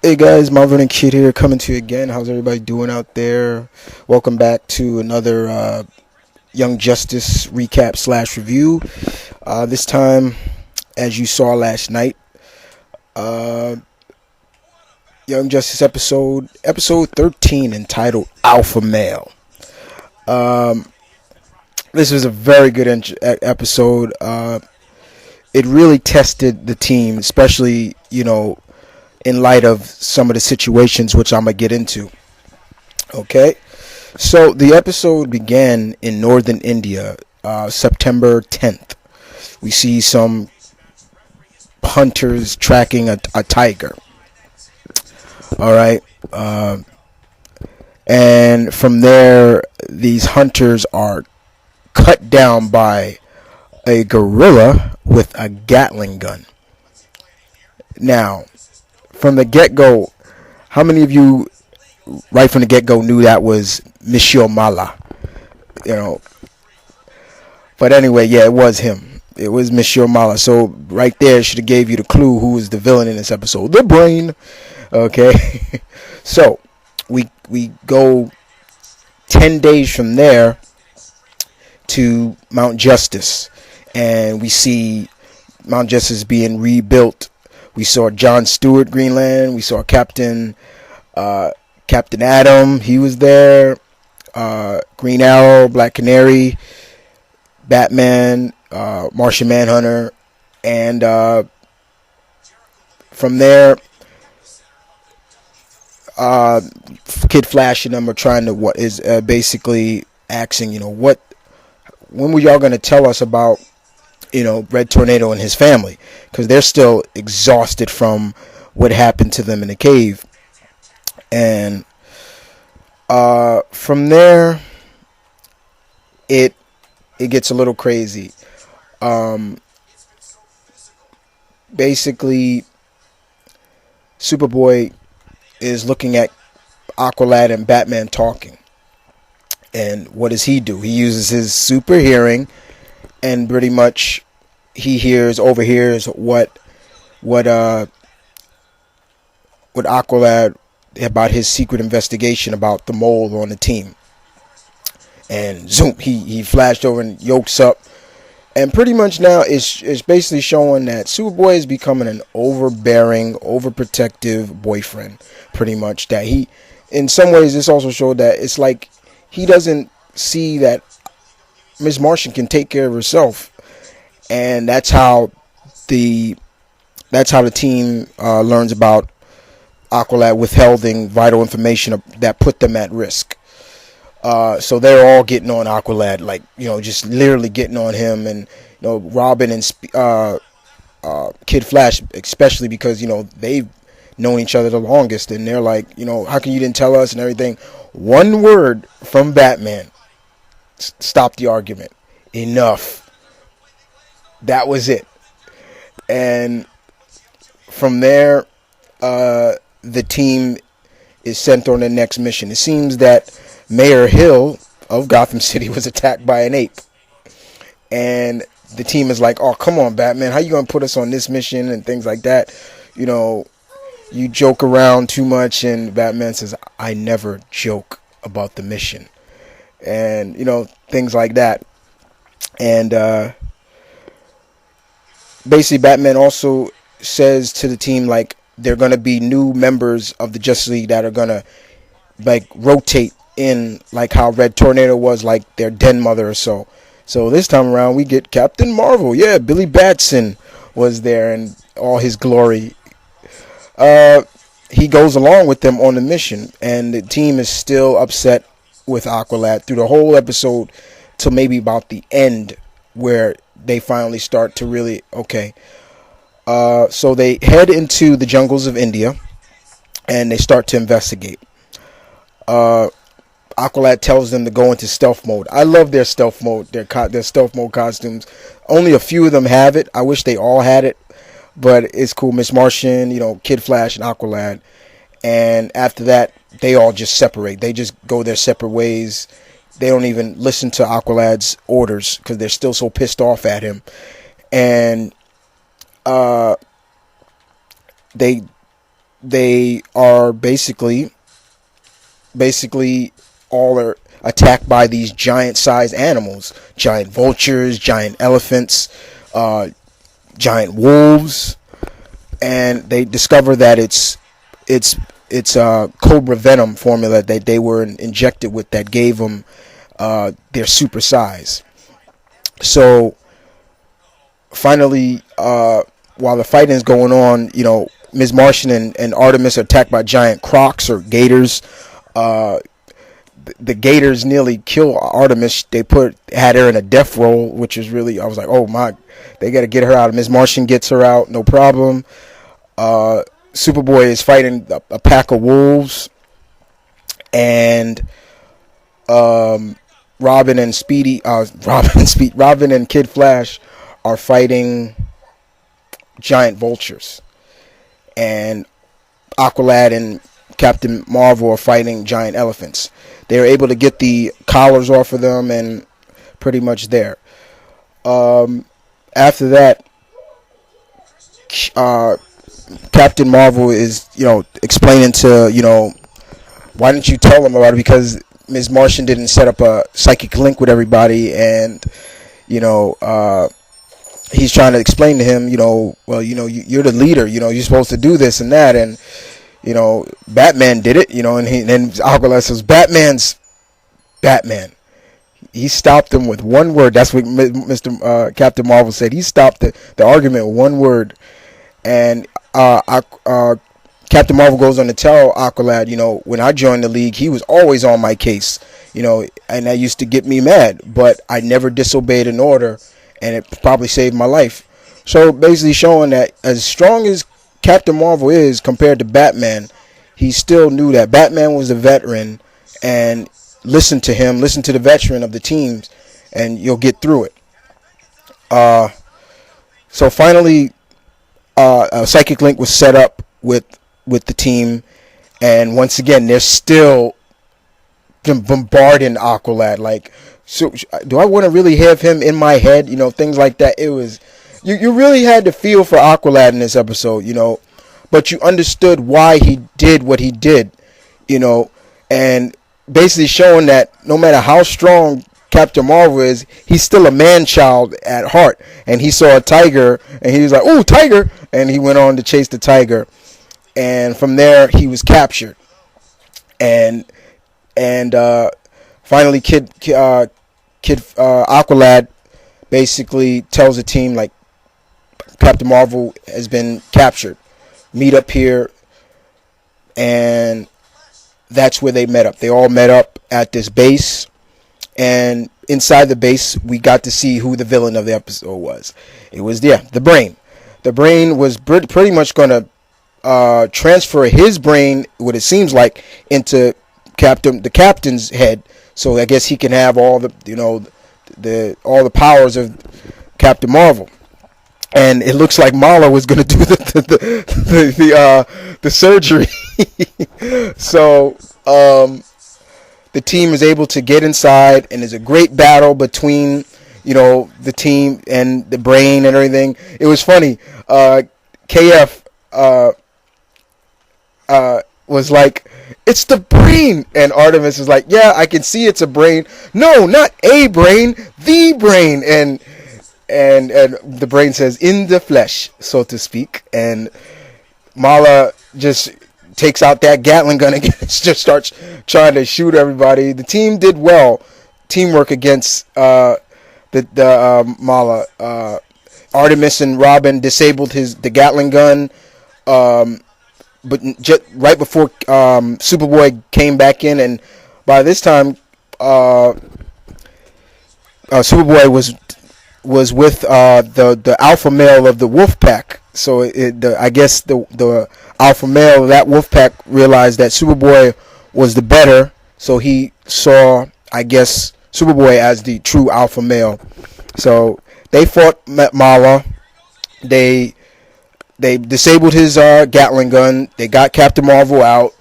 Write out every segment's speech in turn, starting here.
Hey guys, Marvin and Kid here coming to you again. How's everybody doing out there? Welcome back to another Young Justice recap slash review. This time, as you saw last night, uh, Young Justice episode 13 entitled Alpha Male. Um, this was a very good episode. It really tested the team, especially, in light of some of the situations which I'm going to get into. Okay, so the episode began in northern India, September 10th. We see some hunters tracking a tiger. All right, and from there, these hunters are cut down by a gorilla with a Gatling gun. Now, from the get-go, how many of you right from the get-go knew that was Monsieur Mala? But anyway, yeah, it was him. It was Monsieur Mala. So right there should have gave you the clue who was the villain in this episode. The Brain. Okay. So we go 10 days from there to Mount Justice, and we see Mount Justice being rebuilt. We saw John Stewart, Greenland. We saw Captain Atom. He was there. Green Arrow, Black Canary, Batman, Martian Manhunter, and from there, Kid Flash and them are trying to basically asking, when were y'all gonna tell us about Red Tornado and his family, because they're still exhausted from what happened to them in the cave. And from there, it gets a little crazy. Basically, Superboy is looking at Aqualad and Batman talking, and what does he do? He uses his super hearing, and pretty much he overhears what Aqualad about his secret investigation about the mole on the team. And zoom, he flashed over and yokes up, and pretty much now it's basically showing that Superboy is becoming an overbearing, overprotective boyfriend. Pretty much that he, in some ways, this also showed that it's like he doesn't see that Ms. Martian can take care of herself, and that's how the team learns about Aqualad withholding vital information that put them at risk. So they're all getting on Aqualad, like, just literally getting on him, and Robin and Kid Flash, especially because they've known each other the longest, and they're like, how come you didn't tell us and everything. One word from Batman stopped the argument. Enough. That was it. And from there, the team is sent on the next mission. It seems that Mayor Hill of Gotham City was attacked by an ape, and the team is like, oh, come on, Batman, how you gonna put us on this mission and things like that? You joke around too much. And Batman says, I never joke about the mission, and things like that. And basically Batman also says to the team, like, they're gonna be new members of the Justice League that are gonna like rotate in, like how Red Tornado was like their den mother or so. So this time around we get Captain Marvel. Yeah, Billy Batson was there in all his glory. He goes along with them on the mission, and the team is still upset with Aqualad through the whole episode till maybe about the end, where they finally start to really, okay. So they head into the jungles of India, and they start to investigate. Aqualad tells them to go into stealth mode. I love their stealth mode, their stealth mode costumes. Only a few of them have it. I wish they all had it, but it's cool. Miss Martian, Kid Flash, and Aqualad. And after that, they all just separate. They just go their separate ways. They don't even listen to Aqualad's orders because they're still so pissed off at him. And they they are basically all are attacked by these giant-sized animals, giant vultures, giant elephants, giant wolves, and they discover that it's cobra venom formula that they were injected with that gave them their super size. So finally, while the fighting is going on, Ms. Martian and Artemis are attacked by giant crocs or gators. The gators nearly kill Artemis. They had her in a death roll, which is really, I was like, oh my, they got to get her out. Ms. Martian gets her out, no problem. Superboy is fighting a pack of wolves, and Robin and Kid Flash are fighting giant vultures, and Aqualad and Captain Marvel are fighting giant elephants. They were able to get the collars off of them, and pretty much there. After that, Captain Marvel is, explaining to, why didn't you tell them about it? Because Ms. Martian didn't set up a psychic link with everybody, and, he's trying to explain to him, well, you're the leader, you're supposed to do this and that, and, Batman did it, and then Aqualad says, Batman's Batman. He stopped him with one word. That's what Mr. Captain Marvel said. He stopped the argument with one word. And Captain Marvel goes on to tell Aqualad, when I joined the League, he was always on my case, and that used to get me mad. But I never disobeyed an order, and it probably saved my life. So basically showing that as strong as Captain Marvel is compared to Batman, he still knew that Batman was a veteran, and listen to him, listen to the veteran of the teams, and you'll get through it. So finally, a psychic link was set up with the team, and once again, they're still bombarding Aqualad. Like, so do I want to really have him in my head? Things like that. It was, you really had to feel for Aqualad in this episode, but you understood why he did what he did, and basically showing that no matter how strong Captain Marvel is, he's still a man-child at heart. And he saw a tiger, and he was like, "Ooh, tiger!" And he went on to chase the tiger. And from there, he was captured. And finally, Aqualad basically tells the team, like, Captain Marvel has been captured. Meet up here, and that's where they met up. They all met up at this base, and inside the base, we got to see who the villain of the episode was. It was, the Brain. The Brain was pretty much going to transfer his brain, what it seems like, into the captain's head, so I guess he can have all all the powers of Captain Marvel. And it looks like Mala was going to do the surgery. So the team is able to get inside, and there's a great battle between the team and the Brain and everything. It was funny. KF was like, "It's the Brain," and Artemis is like, "Yeah, I can see it's a brain. No, not a brain, the Brain." And the Brain says, "In the flesh," so to speak. And Mala just takes out that Gatling gun again and just starts trying to shoot everybody. The team did well. Teamwork against the Mala. Artemis and Robin disabled the Gatling gun. But just right before Superboy came back in, and by this time, Superboy was with the alpha male of the wolf pack. So I guess the alpha male of that wolf pack realized that Superboy was the better, so he saw, I guess, Superboy as the true alpha male. So they fought Mala. They disabled his Gatling gun. They got Captain Marvel out,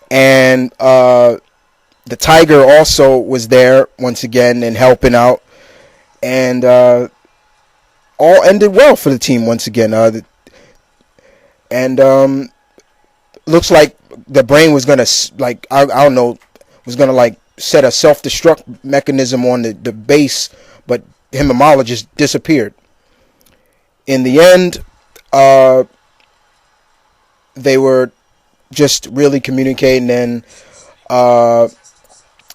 and the Tiger also was there once again and helping out. And all ended well for the team once again. looks like the brain was gonna like I don't know, was gonna like set a self-destruct mechanism on the base, but him and Mala just disappeared. In the end, they were just really communicating, and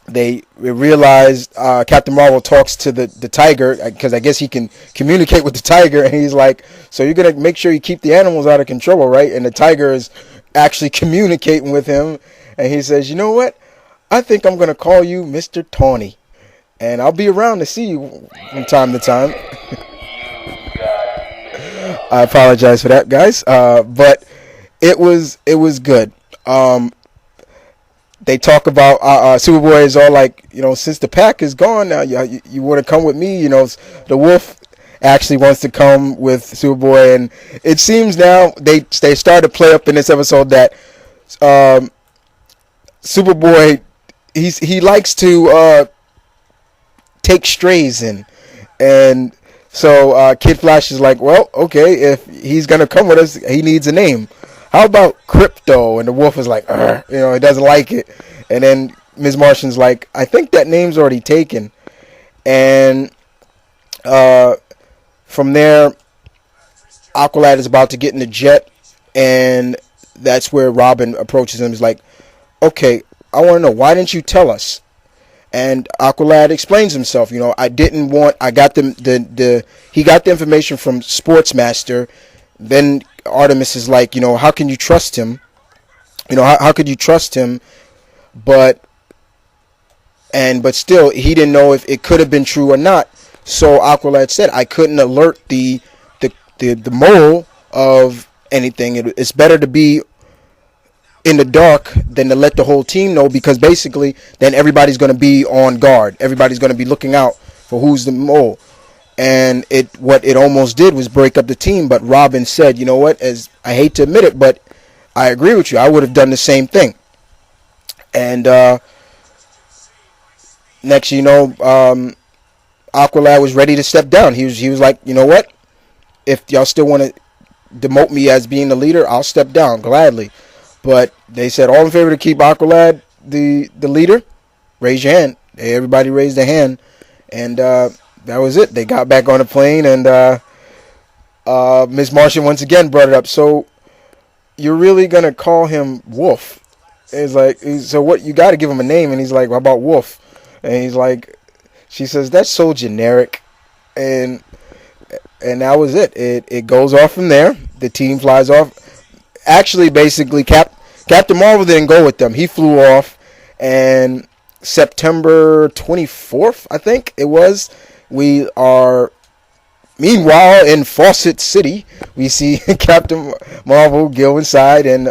they realized Captain Marvel talks to the tiger, because I guess he can communicate with the tiger, and he's like, so you're going to make sure you keep the animals out of control, right? And the tiger is actually communicating with him, and he says, you know what? I think I'm going to call you Mr. Tawny, and I'll be around to see you from time to time. I apologize for that, guys, but it was good. They talk about Superboy is all like, since the pack is gone now, you want to come with me? The wolf actually wants to come with Superboy, and it seems now they start to play up in this episode that Superboy he likes to take strays in, and so Kid Flash is like, well, okay, if he's gonna come with us, he needs a name. How about Crypto? And the wolf is like, he doesn't like it. And then Ms. Martian's like, I think that name's already taken. And from there, Aqualad is about to get in the jet, and that's where Robin approaches him. He's like, okay, I want to know, why didn't you tell us? And Aqualad explains himself. He got the information from Sportsmaster. Then Artemis is like, how can you trust him? How could you trust him? But still, he didn't know if it could have been true or not. So Aqualad said, I couldn't alert the mole of anything. It's better to be in the dark than to let the whole team know, because basically then everybody's going to be on guard. Everybody's going to be looking out for who's the mole. And what it almost did was break up the team. But Robin said, you know what, as I hate to admit it, but I agree with you. I would have done the same thing. And next, Aqualad was ready to step down. He was like, you know what, if y'all still want to demote me as being the leader, I'll step down gladly. But they said, all in favor to keep Aqualad the leader, raise your hand. Everybody raised their hand, and that was it. They got back on the plane, and Ms. Martian once again brought it up. So you're really gonna call him Wolf? It's like, so what? You got to give him a name. And he's like, what about Wolf? And he's like, she says, that's so generic, and that was it. It goes off from there. The team flies off. Actually, basically, Captain Marvel didn't go with them. He flew off, and September 24th, I think it was, we are, meanwhile, in Fawcett City, we see Captain Marvel go inside, and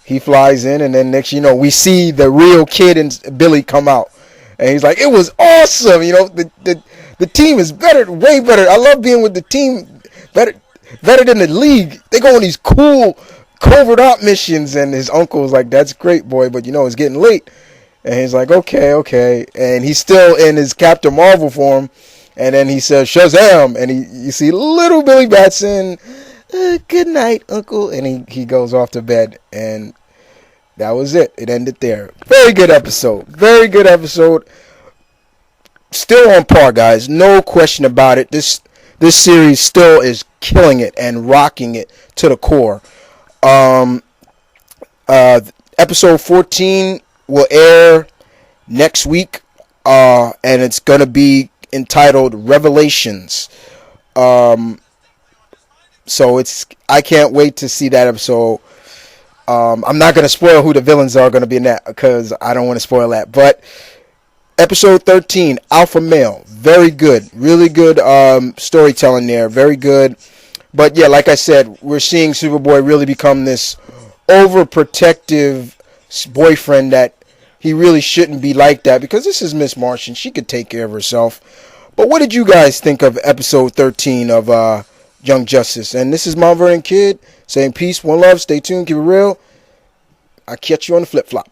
he flies in, and then next we see the real Kid and Billy come out. And he's like, it was awesome. The team is better, way better. I love being with the team, better than the league. They go on these cool covert op missions, and his uncle was like, that's great, boy, but it's getting late. And he's like, okay. And he's still in his Captain Marvel form. And then he says, Shazam! And you see little Billy Batson, good night, uncle. And he goes off to bed. And that was it. It ended there. Very good episode. Still on par, guys. No question about it. This series still is killing it and rocking it to the core. Episode 14 will air next week, and it's going to be entitled Revelations. So I can't wait to see that episode. I'm not going to spoil who the villains are going to be in that, because I don't want to spoil that. But episode 13, Alpha Male, very good, really good storytelling there, very good. But yeah, like I said, we're seeing Superboy really become this overprotective boyfriend that he really shouldn't be like that, because this is Miss Martian. She could take care of herself. But what did you guys think of episode 13 of Young Justice? And this is Mount Vernon Kid saying peace, one love, stay tuned, keep it real. I'll catch you on the flip-flop.